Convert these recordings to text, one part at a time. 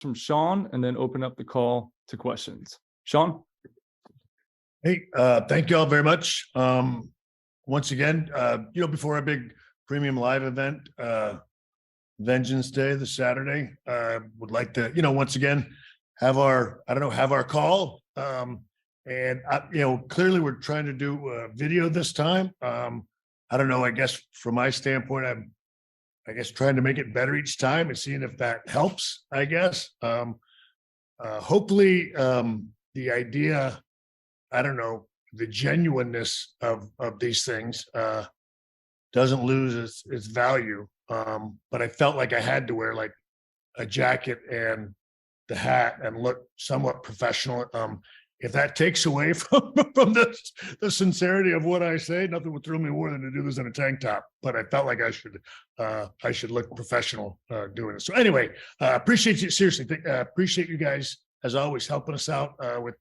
from Shawn and then open up the call to questions. Shawn? Hey, thank you all very much. Once again, before our big premium live event, Vengeance Day, this Saturday, would like to, once again, have our call. And clearly we're trying to do a video this time. I don't know, I guess from my standpoint, I'm trying to make it better each time and seeing if that helps, I guess. Hopefully the idea, the genuineness of these things doesn't lose its value. But I felt like I had to wear like a jacket and the hat and look somewhat professional. If that takes away from the sincerity of what I say, nothing would thrill me more than to do this in a tank top. But I felt like I should look professional doing it. So anyway, appreciate you, seriously. Appreciate you guys as always helping us out with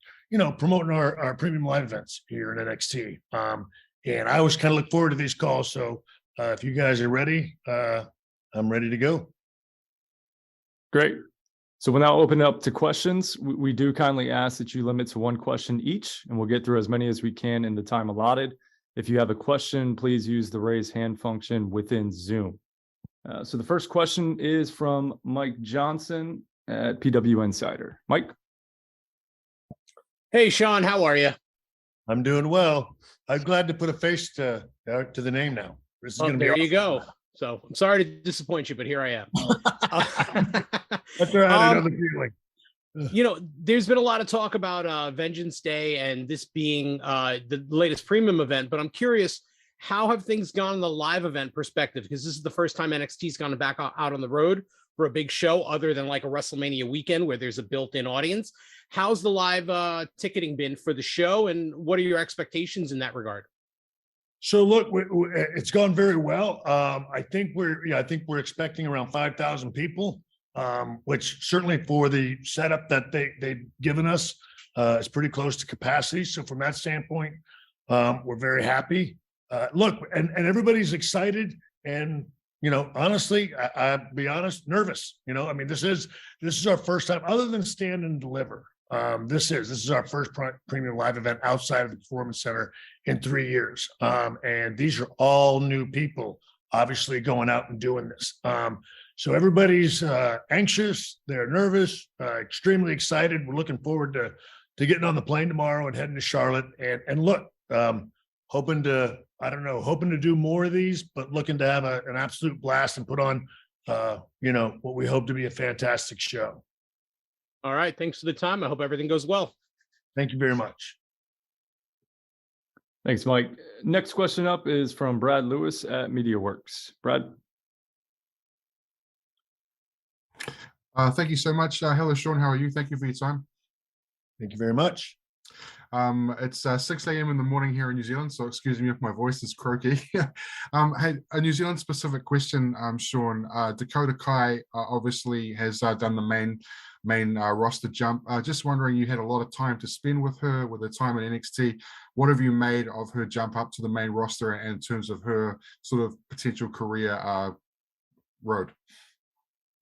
promoting our premium live events here in NXT. And I always kind of look forward to these calls. So if you guys are ready, I'm ready to go. Great. So we'll now open it up to questions. We do kindly ask that you limit to one question each, and we'll get through as many as we can in the time allotted. If you have a question, please use the raise hand function within Zoom. So the first question is from Mike Johnson at PW Insider. Mike? Hey, Shawn, how are you? I'm doing well. I'm glad to put a face to the name now. This is going to be there awesome. You go. So I'm sorry to disappoint you, but here I am. That's all right. I know the feeling. There's been a lot of talk about Vengeance Day and this being the latest premium event, but I'm curious, how have things gone in the live event perspective? Because this is the first time NXT's gone back out on the road for a big show other than like a WrestleMania weekend where there's a built-in audience. How's the live ticketing been for the show, and what are your expectations in that regard? So look, it's gone very well. I think we're expecting around 5,000 people, which certainly for the setup that they've given us is pretty close to capacity. So from that standpoint, we're very happy. Look, and everybody's excited, and honestly, I'll be honest, nervous. This is our first time, other than Stand and Deliver. This is our first premium live event outside of the Performance Center in 3 years. And these are all new people, obviously, going out and doing this. So everybody's anxious, they're nervous, extremely excited. We're looking forward to getting on the plane tomorrow and heading to Charlotte. And look, hoping to do more of these, but looking to have an absolute blast and put on, what we hope to be a fantastic show. All right. Thanks for the time. I hope everything goes well. Thank you very much. Thanks, Mike. Next question up is from Brad Lewis at MediaWorks. Brad? Thank you so much. Hello, Shawn. How are you? Thank you for your time. Thank you very much. It's 6 a.m. in the morning here in New Zealand, so excuse me if my voice is croaky. Hey, a New Zealand specific question, Shawn. Dakota Kai obviously has done the main roster jump. Just wondering, you had a lot of time to spend with her with her time in NXT. What have you made of her jump up to the main roster and in terms of her sort of potential career road?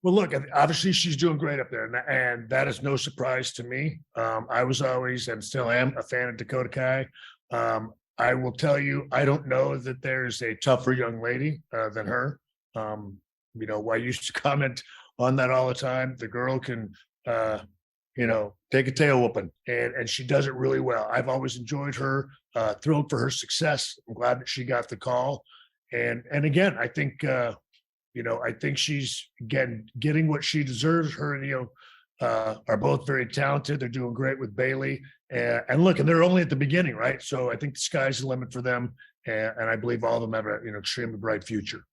Well, look, obviously she's doing great up there, and that is no surprise to me. I was always and still am a fan of Dakota Kai. I will tell you, I don't know that there's a tougher young lady than her. I used to comment on that all the time. The girl can, take a tail whooping, and she does it really well. I've always enjoyed her, thrilled for her success. I'm glad that she got the call. And again, I think, I think she's getting what she deserves. Her and Io are both very talented. They're doing great with Bayley. And look, and they're only at the beginning, right? So I think the sky's the limit for them. And I believe all of them have an extremely bright future.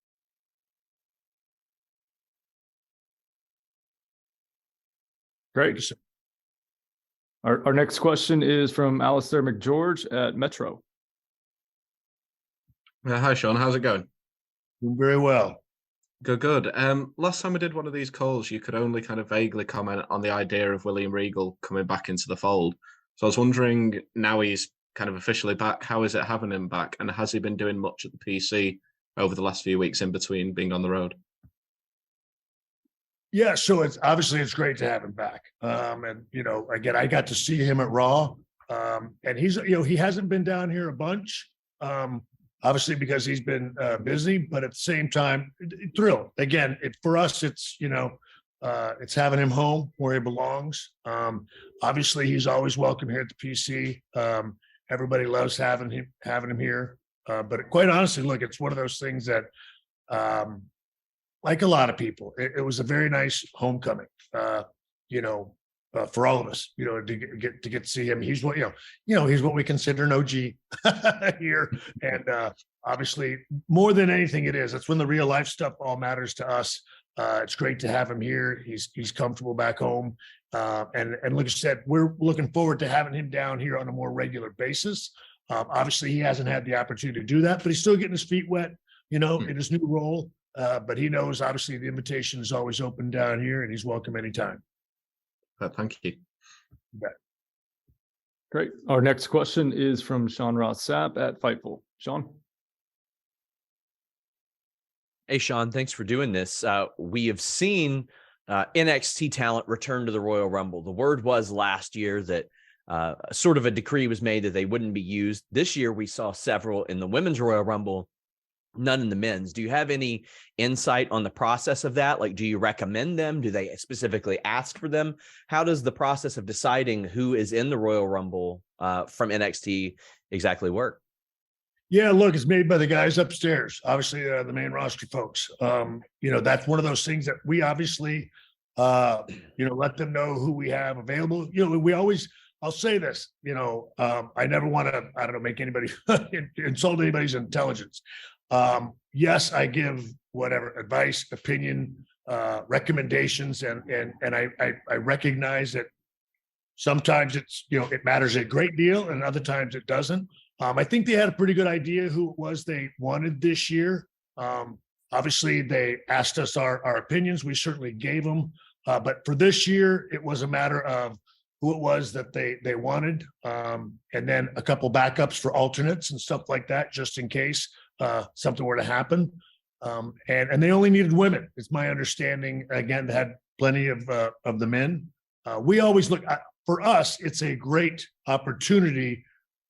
Great. Our next question is from Alistair McGeorge at Metro. Hi, Shawn. How's it going? Doing very well. Good. Last time I did one of these calls, you could only kind of vaguely comment on the idea of William Regal coming back into the fold. So I was wondering, now he's kind of officially back, how is it having him back? And has he been doing much at the PC over the last few weeks in between being on the road? Yeah, so it's great to have him back. And again, I got to see him at Raw. And he hasn't been down here a bunch. Obviously because he's been busy, but at the same time, thrilled. Again, for us, it's having him home where he belongs. Obviously he's always welcome here at the PC. Everybody loves having him here. But quite honestly, look, it's one of those things that, like a lot of people, it was a very nice homecoming, for all of us, to get to see him. He's he's what we consider an OG here. And obviously, more than anything, that's when the real life stuff all matters to us. It's great to have him here. He's comfortable back home. And like I said, we're looking forward to having him down here on a more regular basis. Obviously, he hasn't had the opportunity to do that, but he's still getting his feet wet, in his new role. But he knows, obviously, the invitation is always open down here, and he's welcome anytime. Thank you. Great. Our next question is from Sean Ross Sapp at Fightful. Sean? Hey, Sean, thanks for doing this. We have seen NXT talent return to the Royal Rumble. The word was last year that sort of a decree was made that they wouldn't be used. This year, we saw several in the Women's Royal Rumble, none in the men's. Do you have any insight on the process of that? Like, do you recommend them? Do they specifically ask for them? How does the process of deciding who is in the Royal Rumble from NXT exactly work? Yeah, look, it's made by the guys upstairs, obviously the main roster folks. That's one of those things that we obviously, let them know who we have available. I'll say this, I never want to, make anybody insult anybody's intelligence. Yes, I give whatever advice, opinion, recommendations, and I recognize that sometimes it matters a great deal, and other times it doesn't. I think they had a pretty good idea who it was they wanted this year. Obviously, they asked us our opinions. We certainly gave them. But for this year, it was a matter of who it was that they wanted, and then a couple backups for alternates and stuff like that, just in case something were to happen. And they only needed women. It's my understanding. Again, they had plenty of the men. We always look for us. It's a great opportunity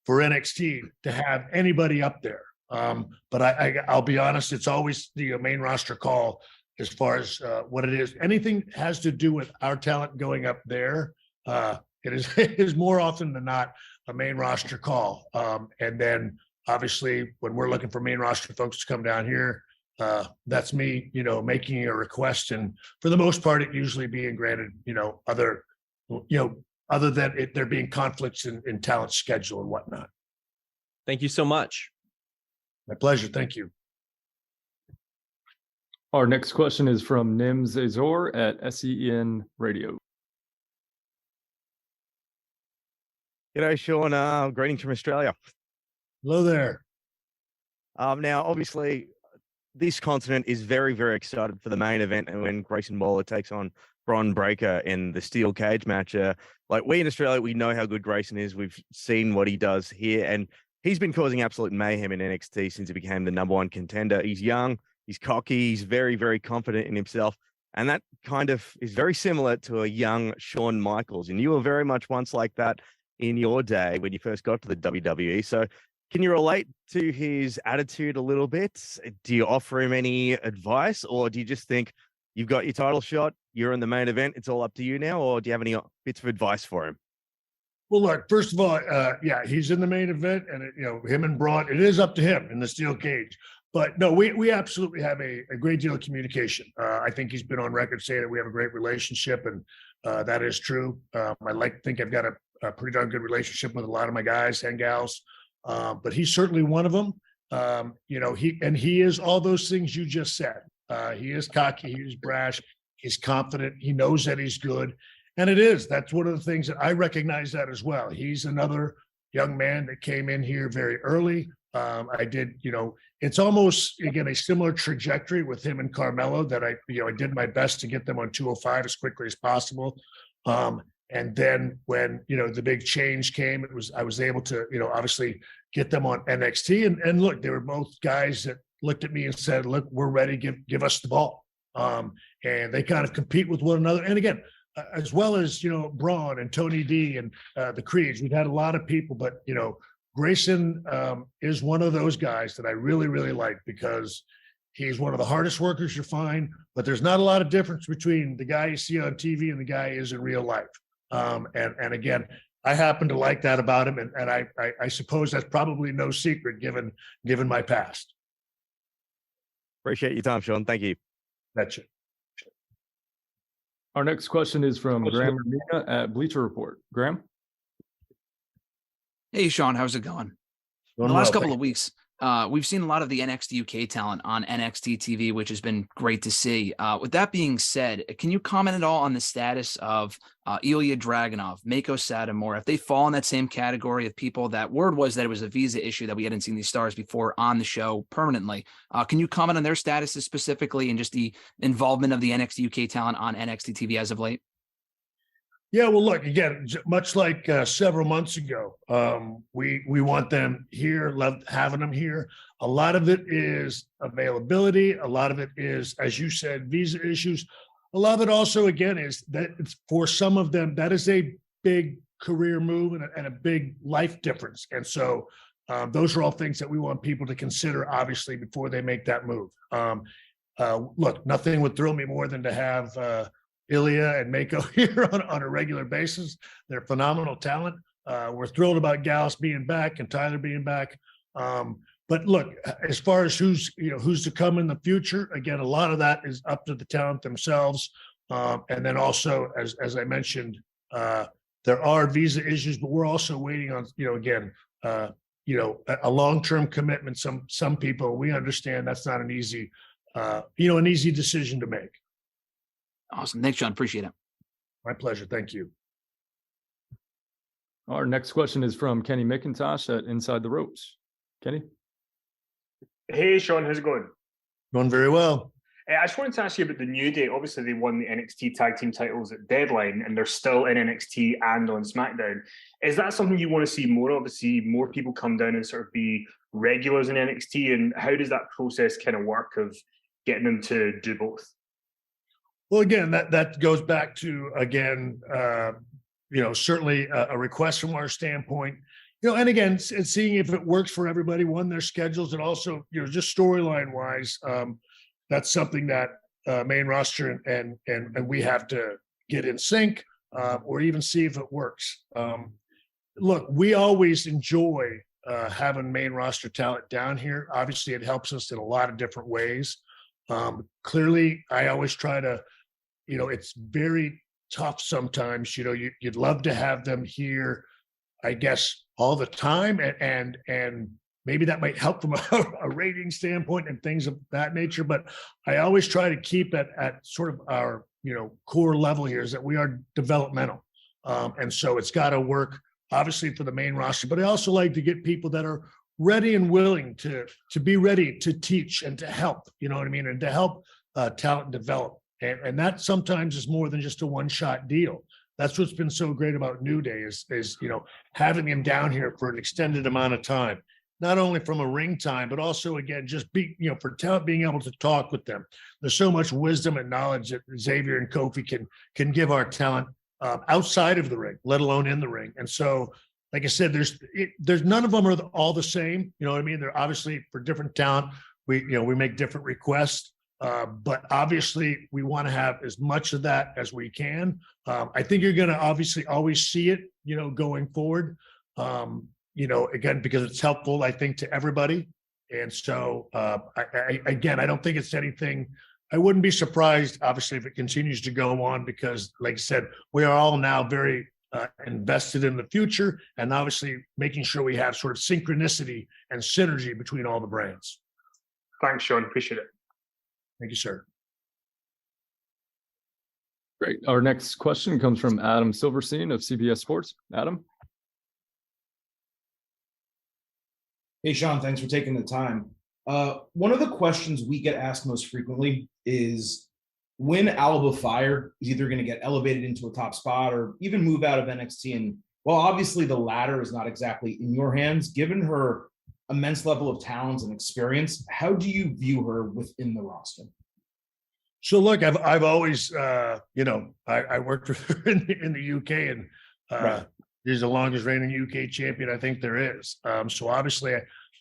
for NXT to have anybody up there. But I'll be honest, it's always the main roster call as far as what it is. Anything has to do with our talent going up there, it is more often than not a main roster call. And then obviously when we're looking for main roster folks to come down here, that's me, making a request. And for the most part, it usually being granted, other than there being conflicts in talent schedule and whatnot. Thank you so much. My pleasure. Thank you. Our next question is from Nims Azor at SEN Radio. G'day, Sean. Greetings from Australia. Hello there. Now, obviously, this continent is very, very excited for the main event, and when Grayson Waller takes on Bron Breakker in the steel cage match. We in Australia, we know how good Grayson is. We've seen what he does here, and he's been causing absolute mayhem in NXT since he became the #1 contender. He's young, he's cocky, he's very, very confident in himself, and that kind of is very similar to a young Shawn Michaels. And you were very much once like that in your day when you first got to the WWE. So can you relate to his attitude a little bit? Do you offer him any advice, or do you just think you've got your title shot, you're in the main event, it's all up to you now, or do you have any bits of advice for him? Well, look, first of all, he's in the main event, and him and Braun, it is up to him in the steel cage. But no, we absolutely have a great deal of communication. I think he's been on record saying that we have a great relationship, and that is true. I like to think I've got a pretty darn good relationship with a lot of my guys and gals, but he's certainly one of them. He is all those things you just said. He is cocky, he's brash, he's confident, he knows that he's good. And that's one of the things that I recognize that as well. He's another young man that came in here very early. It's almost, again, a similar trajectory with him and Carmelo that I did my best to get them on 205 as quickly as possible. And then when, the big change came, I was able to, obviously get them on NXT, and look, they were both guys that looked at me and said, look, we're ready, give us the ball. And they kind of compete with one another. And again, as well as, Braun and Tony D and the Creeds, we've had a lot of people, but, Grayson is one of those guys that I really, really like because he's one of the hardest workers you find, but there's not a lot of difference between the guy you see on TV and the guy he is in real life. And again, I happen to like that about him. And I suppose that's probably no secret given my past. Appreciate your time, Shawn. Thank you. That's it. Our next question is from Graham Ramina at Bleacher Report. Graham? Hey, Shawn, how's it going? The last couple of weeks, we've seen a lot of the NXT UK talent on NXT TV, which has been great to see. With that being said, can you comment at all on the status of Ilja Dragunov, Meiko Satomura, if they fall in that same category of people that word was that it was a visa issue that we hadn't seen these stars before on the show permanently? Can you comment on their statuses specifically and just the involvement of the NXT UK talent on NXT TV as of late? Yeah, well, look, again, much like several months ago, we want them here, love having them here. A lot of it is availability. A lot of it is, as you said, visa issues. A lot of it also, again, is that it's for some of them, that is a big career move and a big life difference. And so those are all things that we want people to consider, obviously, before they make that move. Look, nothing would thrill me more than to have Ilja and Meiko here on a regular basis. They're phenomenal talent. We're thrilled about Gallus being back and Tyler being back. But look, as far as who's to come in the future, again, a lot of that is up to the talent themselves. And then also, as I mentioned, there are visa issues, but we're also waiting on, a long-term commitment. Some people, we understand that's not an easy decision to make. Awesome. Thanks, Shawn. Appreciate it. My pleasure. Thank you. Our next question is from Kenny McIntosh at Inside the Ropes. Kenny? Hey, Shawn. How's it going? Going very well. I just wanted to ask you about the New Day. Obviously, they won the NXT Tag Team titles at Deadline, and they're still in NXT and on SmackDown. Is that something you want to see more of? See more people come down and sort of be regulars in NXT? And how does that process kind of work of getting them to do both? Well, again, that goes back to, again, certainly a request from our standpoint, and again, seeing if it works for everybody, one, their schedules, and also, just storyline wise, that's something that main roster and we have to get in sync or even see if it works. Look, we always enjoy having main roster talent down here. Obviously, it helps us in a lot of different ways. Clearly, I always try to, it's very tough sometimes. You'd love to have them here, I guess, all the time, and maybe that might help from a rating standpoint and things of that nature. But I always try to keep it at sort of our, core level here is that we are developmental, and so it's got to work obviously for the main roster. But I also like to get people that are ready and willing to be ready to teach and to help, and to help talent develop. And that sometimes is more than just a one-shot deal. That's what's been so great about New Day is having him down here for an extended amount of time, not only from a ring time, but also, again, just for talent being able to talk with them. There's so much wisdom and knowledge that Xavier and Kofi can give our talent outside of the ring, let alone in the ring. And so, like I said, there's none of them are all the same. You know what I mean? They're obviously for different talent. We make different requests, but obviously we want to have as much of that as we can. I think you're going to obviously always see it, going forward. Again, because it's helpful, I think, to everybody. And so, I don't think it's anything. I wouldn't be surprised, obviously, if it continues to go on, because, like I said, we are all now very invested in the future, and obviously making sure we have sort of synchronicity and synergy between all the brands. Thanks, Shawn. Appreciate it. Thank you, sir. Great. Our next question comes from Adam Silverstein of CBS Sports. Adam? Hey, Shawn, thanks for taking the time. One of the questions we get asked most frequently is when Alba Fire is either going to get elevated into a top spot or even move out of NXT. And while obviously the latter is not exactly in your hands, given her immense level of talent and experience, how do you view her within the roster? So look, I've always, I worked with her in the UK, and Right. she's the longest reigning UK champion I think there is. So obviously,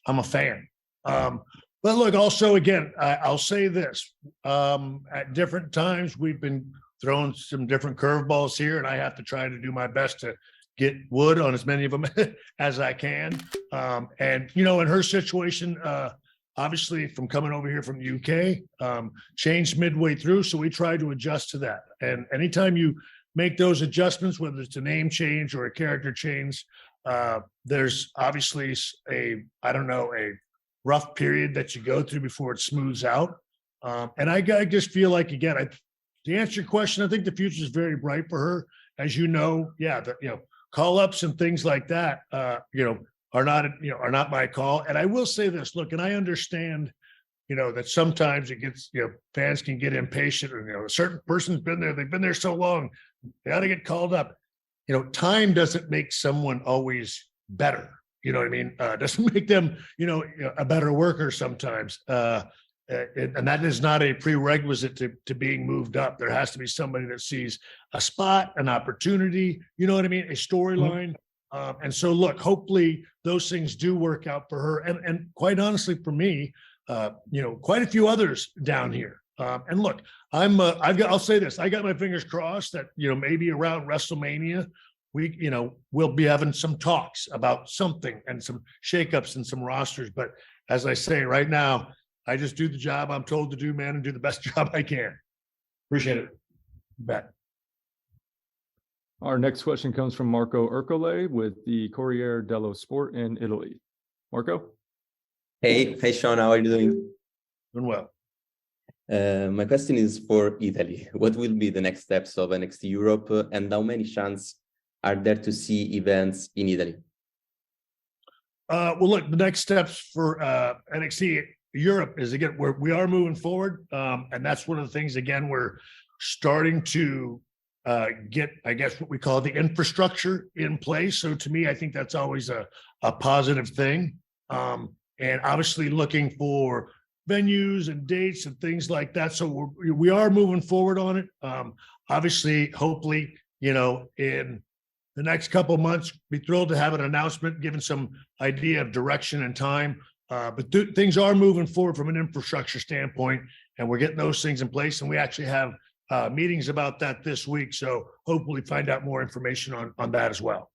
I'm a fan. But look, also again, I'll say this: at different times, we've been throwing some different curveballs here, and I have to try to do my best to get wood on as many of them as I can. And in her situation, obviously from coming over here from the UK, changed midway through. So we tried to adjust to that. And anytime you make those adjustments, whether it's a name change or a character change, there's obviously a rough period that you go through before it smooths out. And I just feel like, again, to answer your question, I think the future is very bright for her. As you know, call ups and things like that, are not my call. And I will say this, look, and I understand, that sometimes it gets, fans can get impatient, or, a certain person's been there, they've been there so long, they got to get called up. Time doesn't make someone always better. You know what I mean? Doesn't make them, a better worker sometimes. And that is not a prerequisite to being moved up. There has to be somebody that sees a spot, an opportunity, you know what I mean? A storyline. And so look, hopefully those things do work out for her. And quite honestly, for me, quite a few others down here. And look, I'll say this, I got my fingers crossed that, maybe around WrestleMania, we'll be having some talks about something and some shakeups and some rosters. But as I say right now, I just do the job I'm told to do, man, and do the best job I can. Appreciate it. You bet. Our next question comes from Marco Ercole with the Corriere dello Sport in Italy. Marco? Hey, Shawn, how are you doing? Doing well. My question is for Italy. What will be the next steps of NXT Europe, and how many chances are there to see events in Italy? Well, look, the next steps for NXT Europe is, again, we are moving forward. And that's one of the things, again, we're starting to get, I guess, what we call the infrastructure in place. So to me, I think that's always a positive thing. And obviously looking for venues and dates and things like that. So we are moving forward on it. Obviously, hopefully, in the next couple of months, be thrilled to have an announcement, giving some idea of direction and time. But things are moving forward from an infrastructure standpoint, and we're getting those things in place. And we actually have meetings about that this week. So hopefully find out more information on that as well.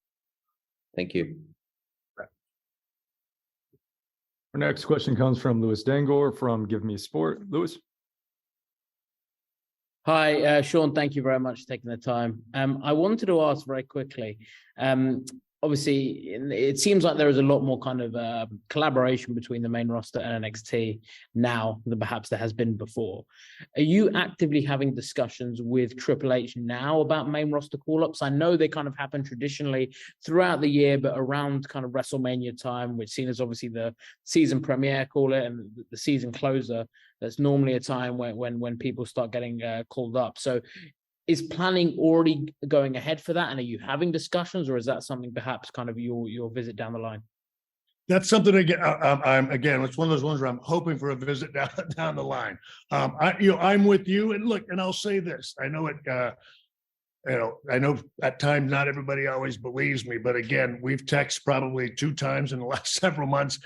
Thank you. Our next question comes from Louis Dangor from Give Me Sport. Louis? Hi, Shawn. Thank you very much for taking the time. I wanted to ask very quickly. Obviously, it seems like there is a lot more kind of collaboration between the main roster and NXT now than perhaps there has been before. Are you actively having discussions with Triple H now about main roster call-ups? I know they kind of happen traditionally throughout the year, but around kind of WrestleMania time, which seen as obviously the season premiere, call it, and the season closer, that's normally a time when people start getting called up. So is planning already going ahead for that? And are you having discussions, or is that something perhaps kind of your visit down the line? That's something it's one of those ones where I'm hoping for a visit down the line. I'm with you, and look, and I'll say this, I know I know at times not everybody always believes me, but again, we've texted probably 2 times in the last several months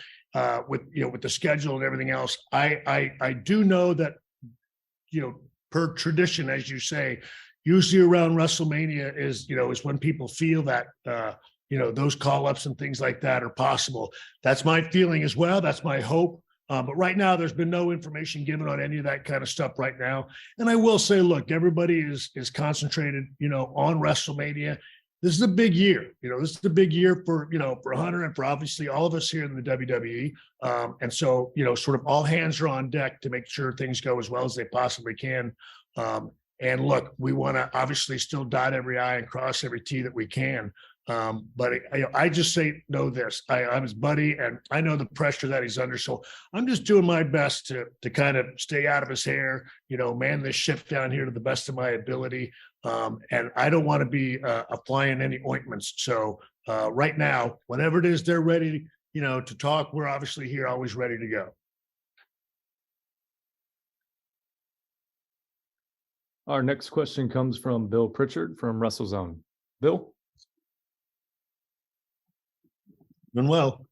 with the schedule and everything else. I do know that, per tradition, as you say, usually around WrestleMania is when people feel that, those call-ups and things like that are possible. That's my feeling as well. That's my hope. But right now, there's been no information given on any of that kind of stuff right now. And I will say, look, everybody is concentrated, on WrestleMania. This is a big year. This is a big year for Hunter and for obviously all of us here in the WWE. And so, sort of all hands are on deck to make sure things go as well as they possibly can. And look, we want to obviously still dot every I and cross every T that we can. But I just know this, I'm his buddy, and I know the pressure that he's under. So I'm just doing my best to kind of stay out of his hair, man this ship down here to the best of my ability. And I don't want to be applying any ointments. So right now, whenever it is they're ready, to talk, we're obviously here, always ready to go. Our next question comes from Bill Pritchard from WrestleZone. Bill? Doing well.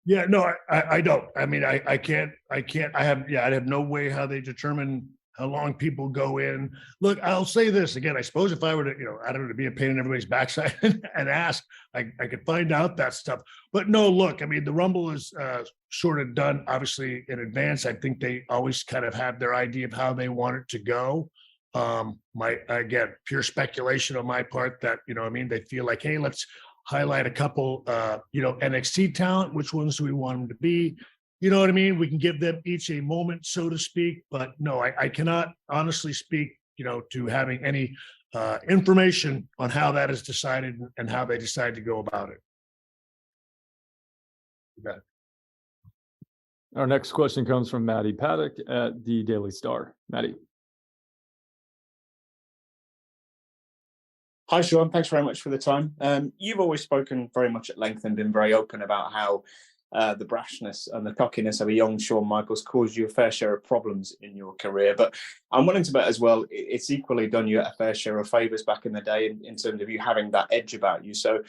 Yeah, no, I don't. I mean, I can't, I have no way how they determine how long people go in. Look, I'll say this again. I suppose if I were to, I don't know, to be a pain in everybody's backside and ask, I could find out that stuff. But no, look, I mean, the Rumble is sort of done, obviously, in advance. I think they always kind of have their idea of how they want it to go. Again, pure speculation on my part that, they feel like, hey, let's highlight a couple, NXT talent. Which ones do we want them to be? You know what I mean? We can give them each a moment, so to speak. But no, I cannot honestly speak, to having any information on how that is decided and how they decide to go about it. Okay. Our next question comes from Maddie Paddock at the Daily Star. Maddie. Hi, Shawn. Thanks very much for the time. You've always spoken very much at length and been very open about how the brashness and the cockiness of a young Shawn Michaels caused you a fair share of problems in your career. But I'm willing to bet as well, it's equally done you a fair share of favours back in the day in terms of you having that edge about you. So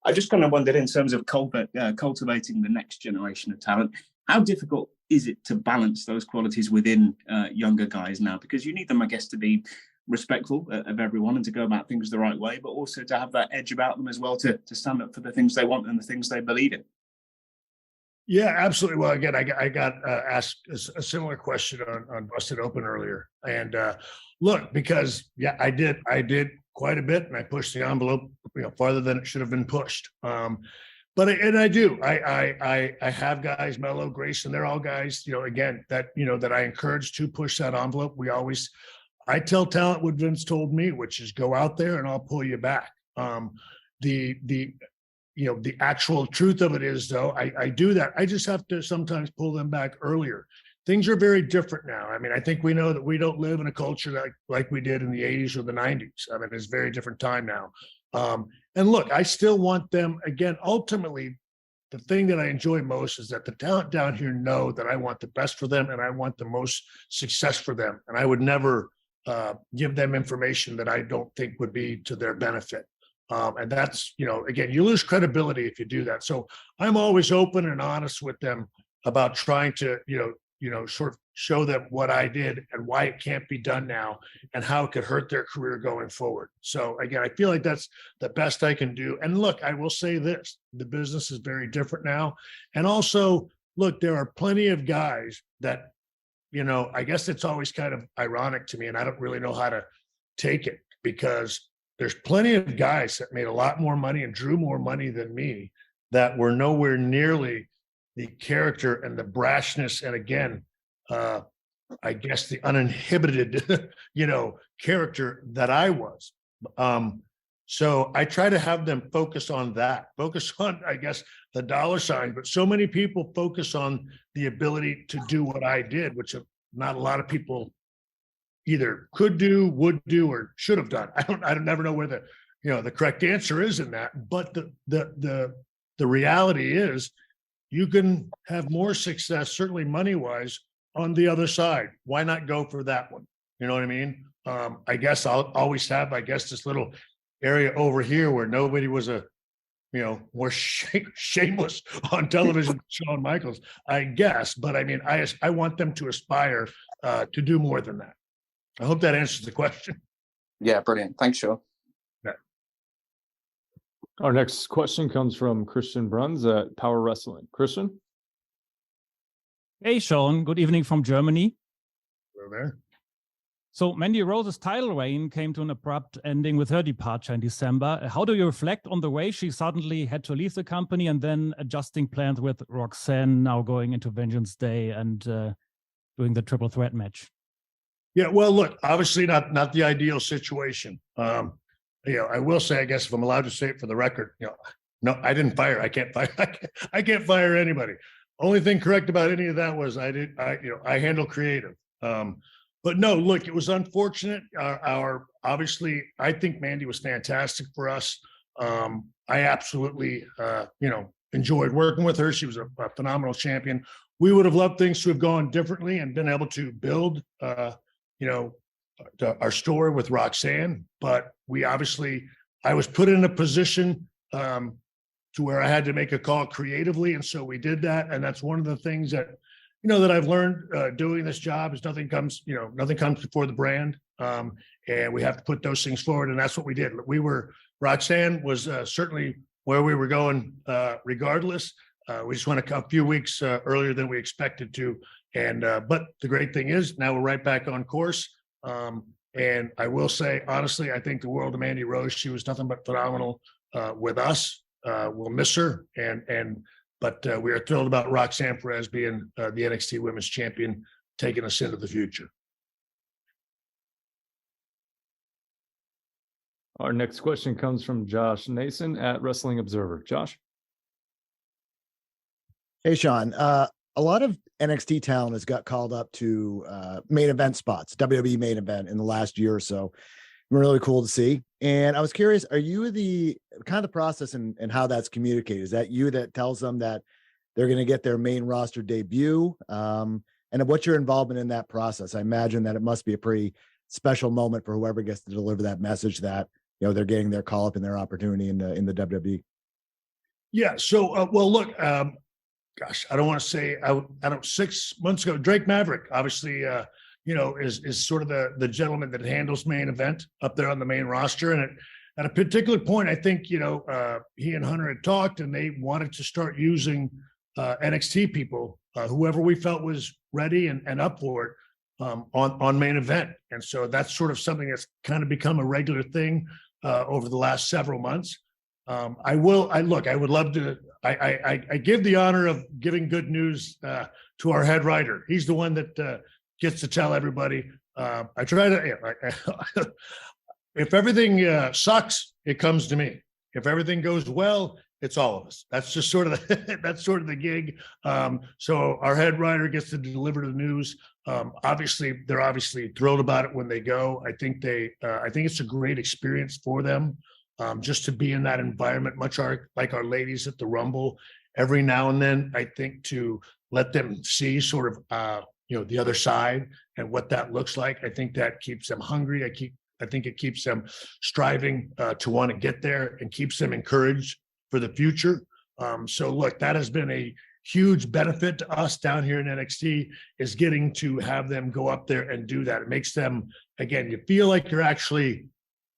I just kind of wondered, in terms of cultivating the next generation of talent, how difficult is it to balance those qualities within younger guys now? Because you need them, I guess, to be respectful of everyone and to go about things the right way, but also to have that edge about them as well, to stand up for the things they want and the things they believe in. Yeah, absolutely. Well, again, I got asked a similar question on Busted Open earlier, and look, because I did quite a bit, and I pushed the envelope, farther than it should have been pushed. But I do. I have guys, Mello, Grayson, they're all guys, again, that that I encourage to push that envelope. I tell talent what Vince told me, which is go out there and I'll pull you back. The actual truth of it is, though, I do that. I just have to sometimes pull them back earlier. Things are very different now. I mean, I think we know that we don't live in a culture like we did in the 80s or the 90s. I mean, it's a very different time now. And look, I still want them, again, ultimately, the thing that I enjoy most is that the talent down here know that I want the best for them and I want the most success for them. And I would never give them information that I don't think would be to their benefit. And that's, again, you lose credibility if you do that. So I'm always open and honest with them about trying to, sort of show them what I did and why it can't be done now and how it could hurt their career going forward. So again, I feel like that's the best I can do. And look, I will say this, the business is very different now. And also, look, there are plenty of guys that, I guess it's always kind of ironic to me, and I don't really know how to take it, because there's plenty of guys that made a lot more money and drew more money than me that were nowhere nearly the character and the brashness. And again, I guess the uninhibited, character that I was. So I try to have them focus on that, focus on, I guess, the dollar sign. But so many people focus on the ability to do what I did, which not a lot of people either could do, would do, or should have done. I don't never know where the correct answer is in that. But the reality is, you can have more success, certainly money-wise, on the other side. Why not go for that one? You know what I mean? I guess I'll always have, this little area over here where nobody was more shameless on television than Shawn Michaels, I guess. But I mean, I want them to aspire to do more than that. I hope that answers the question. Yeah, brilliant. Thanks, Shawn. Yeah. Our next question comes from Christian Bruns at Power Wrestling. Christian? Hey, Shawn. Good evening from Germany. Hello there. So Mandy Rose's title reign came to an abrupt ending with her departure in December. How do you reflect on the way she suddenly had to leave the company and then adjusting plans with Roxanne now going into Vengeance Day and doing the triple threat match? Yeah, well, look, obviously not the ideal situation. I will say, I guess if I'm allowed to say it for the record, no, I didn't fire. I can't fire. I can't fire anybody. Only thing correct about any of that was I handle creative. But no, look, it was unfortunate. Obviously, I think Mandy was fantastic for us. I absolutely, enjoyed working with her. She was a phenomenal champion. We would have loved things to have gone differently and been able to build, our story with Roxanne, but I was put in a position to where I had to make a call creatively, and so we did that. And that's one of the things that that I've learned doing this job is nothing comes before the brand, and we have to put those things forward, and that's what we did. Roxanne was certainly where we were going, regardless. We just went a few weeks earlier than we expected to, and but the great thing is now we're right back on course. And I will say honestly, I think the world of Mandy Rose. She was nothing but phenomenal with us. We'll miss her, but we are thrilled about Roxanne Perez being the NXT Women's Champion, taking us into the future. Our next question comes from Josh Nason at Wrestling Observer. Josh. Hey, Shawn. A lot of NXT talent has got called up to main event spots, WWE main event in the last year or so. Really cool to see. And I was curious, are you the process and how that's communicated? Is that you that tells them that they're going to get their main roster debut? And what's your involvement in that process? I imagine that it must be a pretty special moment for whoever gets to deliver that message that they're getting their call up and their opportunity in the WWE. Yeah. So, well, look, gosh, I don't want to say, I don't, 6 months ago, Drake Maverick, obviously, is sort of the gentleman that handles main event up there on the main roster. And at a particular point, I think, he and Hunter had talked and they wanted to start using NXT people, whoever we felt was ready and up for it, on main event. And so that's sort of something that's kind of become a regular thing over the last several months. I would love to, I give the honor of giving good news to our head writer. He's the one that gets to tell everybody. I try to, if everything sucks, it comes to me. If everything goes well, it's all of us. That's just sort of the gig. So our head writer gets to deliver the news. They're obviously thrilled about it when they go. I think it's a great experience for them. Just to be in that environment, much like our ladies at the Rumble, every now and then, I think to let them see sort of, the other side and what that looks like. I think that keeps them hungry. I think it keeps them striving to want to get there and keeps them encouraged for the future. So look, that has been a huge benefit to us down here in NXT, is getting to have them go up there and do that. It makes them, again, you feel like you're actually,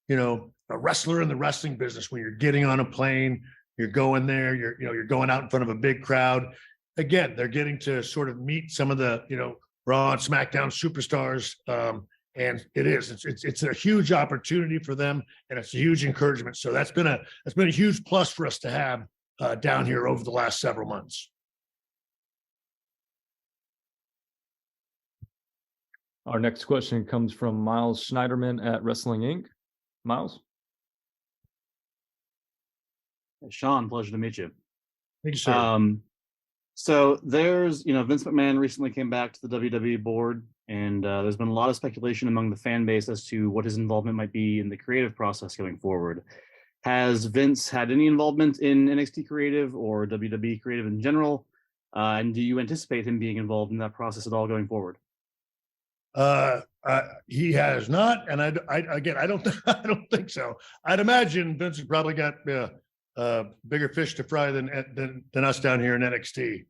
a wrestler in the wrestling business when you're getting on a plane, you're going there, you're going out in front of a big crowd. Again, they're getting to sort of meet some of the, Raw and SmackDown superstars. And it's a huge opportunity for them, and it's a huge encouragement. So that's been a huge plus for us to have down here over the last several months. Our next question comes from Miles Schneiderman at Wrestling Inc. Miles. Shawn, pleasure to meet you. Thank you, sir. So there's, Vince McMahon recently came back to the WWE board, and there's been a lot of speculation among the fan base as to what his involvement might be in the creative process going forward. Has Vince had any involvement in NXT creative or WWE creative in general? And do you anticipate him being involved in that process at all going forward? He has not, and I don't think so. I'd imagine Vince has probably got bigger fish to fry than us down here in NXT.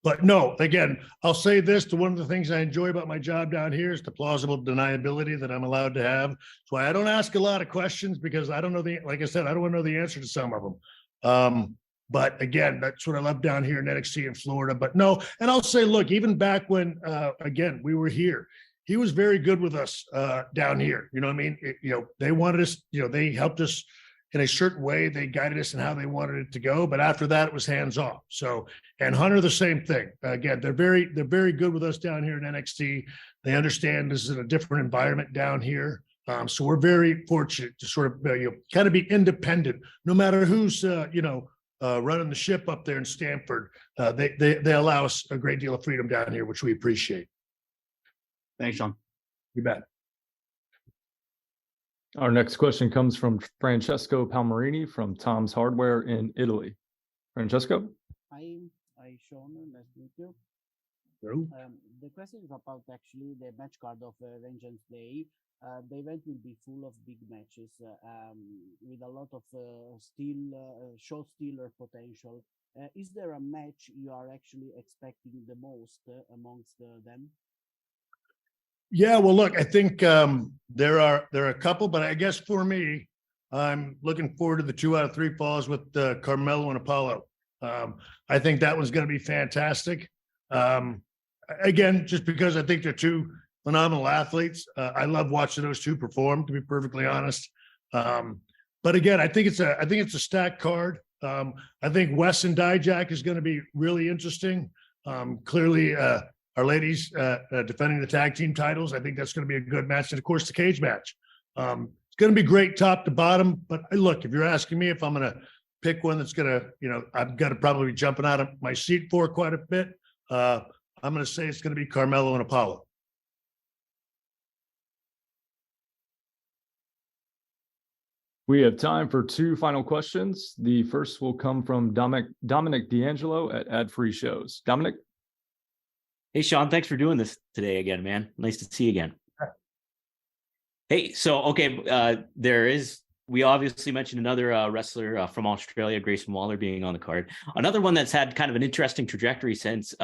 But no, again, I'll say this: one of the things I enjoy about my job down here is the plausible deniability that I'm allowed to have. That's why I don't ask a lot of questions, because I don't know like I said, I don't want to know the answer to some of them. But again, that's what I love down here in NXT in Florida. But no, and I'll say, look, even back when, again, we were here, he was very good with us down here. You know what I mean? They wanted us, they helped us in a certain way. They guided us in how they wanted it to go. But after that, it was hands off. So, and Hunter, the same thing. Again, they're very good with us down here in NXT. They understand this is in a different environment down here. So we're very fortunate to sort of, kind of be independent, no matter who's, running the ship up there in Stamford. They allow us a great deal of freedom down here, which we appreciate. Thanks, Shawn. You bet. Our next question comes from Francesco Palmerini from Tom's Hardware in Italy. Francesco? Hi, Shawn. Nice to meet you. The question is about actually the match card of Vengeance Day. The event will be full of big matches with a lot of show stealer potential. Is there a match you are actually expecting the most amongst them? Yeah, well, look, I think there are a couple, but I guess for me, I'm looking forward to the 2 out of 3 falls with Carmelo and Apollo. I think that one's going to be fantastic. Again, just because I think they're 2 phenomenal athletes. I love watching those 2 perform, to be perfectly honest. But again, I think it's a stacked card. I think Wes and Dijak is going to be really interesting. Clearly, our ladies defending the tag team titles. I think that's going to be a good match. And of course, the cage match. It's going to be great top to bottom. But look, if you're asking me if I'm going to pick one that's going to, I've got to probably be jumping out of my seat for quite a bit. I'm going to say it's going to be Carmelo and Apollo. We have time for 2 final questions. The first will come from Dominic D'Angelo at Ad Free Shows. Dominic? Hey, Shawn, thanks for doing this today again, man. Nice to see you again. Hey, so, okay, we obviously mentioned another wrestler from Australia, Grayson Waller, being on the card. Another one that's had kind of an interesting trajectory since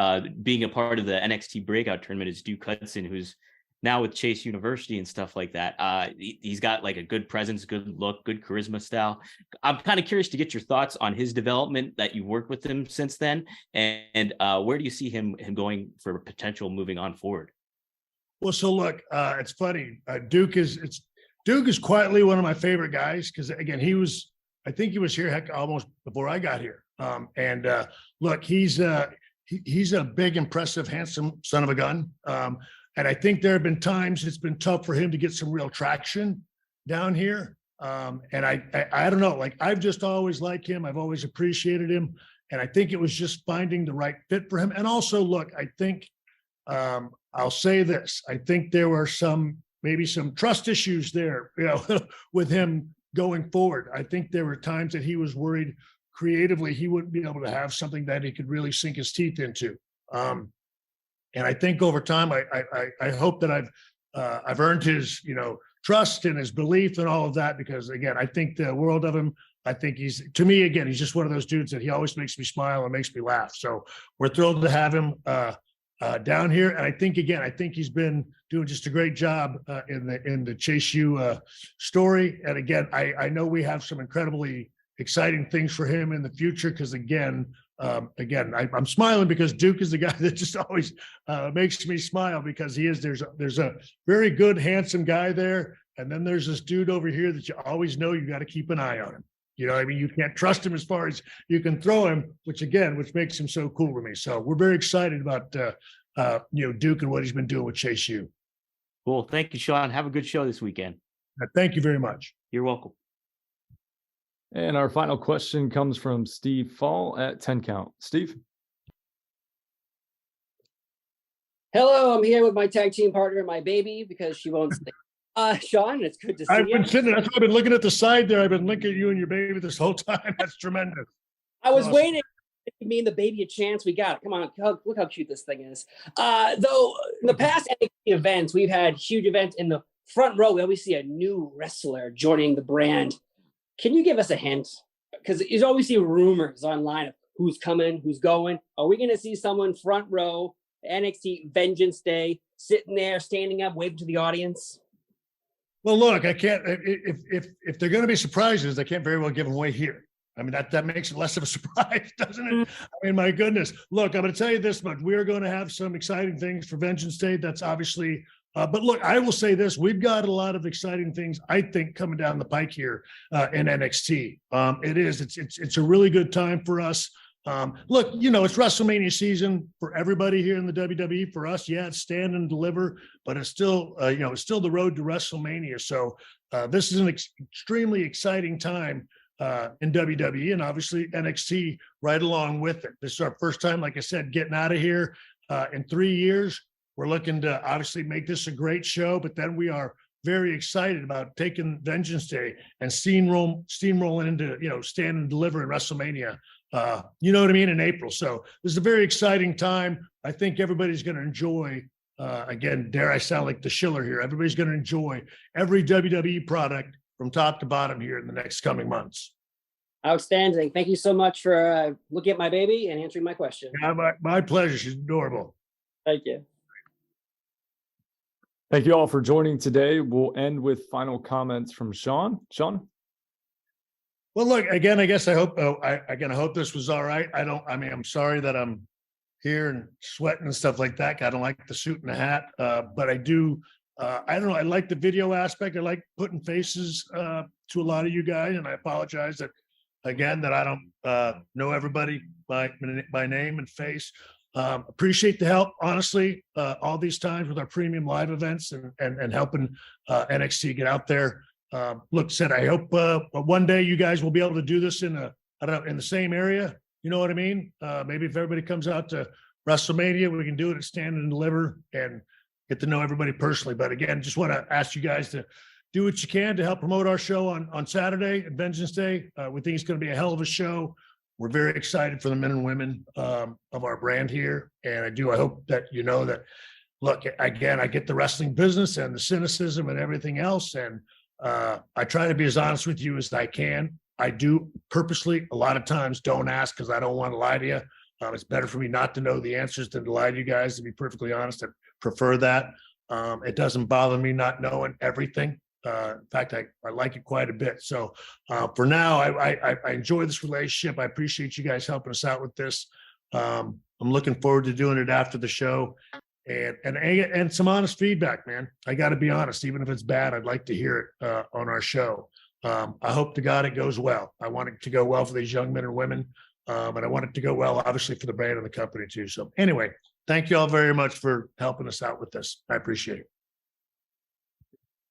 being a part of the NXT Breakout Tournament is Duke Hudson, who's now with Chase University and stuff like that. He's got like a good presence, good look, good charisma style. I'm kind of curious to get your thoughts on his development that you've worked with him since then. And where do you see him going for potential moving on forward? Well, so look, it's funny. Duke is quietly one of my favorite guys because, again, I think he was here almost before I got here. Look, he's a big, impressive, handsome son of a gun. And I think there have been times it's been tough for him to get some real traction down here. And I don't know, like I've just always liked him. I've always appreciated him. And I think it was just finding the right fit for him. And also, look, I think I'll say this. I think there were maybe some trust issues there, with him going forward. I think there were times that he was worried creatively he wouldn't be able to have something that he could really sink his teeth into. And I think over time, I hope that I've earned his, trust and his belief and all of that, because again, I think the world of him. I think he's just one of those dudes that he always makes me smile and makes me laugh. So we're thrilled to have him down here. And I think he's been doing just a great job in the Chase U story. And again, I know we have some incredibly exciting things for him in the future because I'm smiling because Duke is the guy that just always makes me smile because there's a very good, handsome guy there. And then there's this dude over here that you always know you got to keep an eye on him. You can't trust him as far as you can throw him, which makes him so cool to me. So we're very excited about, Duke and what he's been doing with Chase U. Cool. Thank you, Shawn. Have a good show this weekend. Thank you very much. You're welcome. And our final question comes from Steve Fall at 10 Count. Steve? Hello, I'm here with my tag team partner, my baby, because she won't stay. Shawn, it's good to see you. That's why I've been looking at the side there. I've been looking at you and your baby this whole time. That's tremendous. I was waiting to give me and the baby a chance. We got it. Come on, look how cute this thing is. Though in the past NXT events, we've had huge events in the front row. We always see a new wrestler joining the brand. Can you give us a hint? Because you always see rumors online of who's coming, who's going. Are we going to see someone front row, NXT Vengeance Day, sitting there, standing up, waving to the audience? Well, look, I can't. If they're going to be surprises, I can't very well give them away here. I mean, that makes it less of a surprise, doesn't it? I mean, my goodness. Look, I'm going to tell you this much. We're going to have some exciting things for Vengeance Day. That's obviously. But look, I will say this. We've got a lot of exciting things, I think, coming down the pike here in NXT. It's a really good time for us. Look, it's WrestleMania season for everybody here in the WWE. For us, yeah, it's stand and deliver, but it's still, it's still the road to WrestleMania. So this is an extremely exciting time in WWE and obviously NXT right along with it. This is our first time, like I said, getting out of here in 3 years. We're looking to obviously make this a great show, but then we are very excited about taking Vengeance Day and steamrolling into, stand and deliver in WrestleMania. you know what I mean, in April. So this is a very exciting time. I think everybody's going to enjoy, again, dare I sound like the Schiller here, everybody's going to enjoy every WWE product from top to bottom here in the next coming months. Outstanding. Thank you so much for looking at my baby and answering my question. Yeah, my pleasure. She's adorable. Thank you. Thank you all for joining today. We'll end with final comments from Shawn. Shawn? Well, look, again, I guess I hope, I hope this was all right. I'm sorry that I'm here and sweating and stuff like that. I don't like the suit and the hat, but I do, I don't know. I like the video aspect. I like putting faces to a lot of you guys, and I apologize that, again, that I don't know everybody by name and face. Appreciate the help, honestly, all these times with our premium live events and helping NXT get out there. Look, said, I hope one day you guys will be able to do this in in the same area. You know what I mean? Maybe if everybody comes out to WrestleMania, we can do it at Stand and Deliver and get to know everybody personally. But again, just want to ask you guys to do what you can to help promote our show on Saturday at Vengeance Day. We think it's going to be a hell of a show. We're very excited for the men and women of our brand here. And I hope that you know that, look, again, I get the wrestling business and the cynicism and everything else. And I try to be as honest with you as I can. I do purposely, a lot of times, don't ask because I don't want to lie to you. It's better for me not to know the answers than to lie to you guys, to be perfectly honest. I prefer that. It doesn't bother me not knowing everything. In fact, I like it quite a bit. So for now, I enjoy this relationship. I appreciate you guys helping us out with this. I'm looking forward to doing it after the show and some honest feedback, man. I got to be honest, even if it's bad, I'd like to hear it on our show. I hope to God it goes well. I want it to go well for these young men and women. And I want it to go well, obviously, for the brand and the company too. So anyway, thank you all very much for helping us out with this. I appreciate it.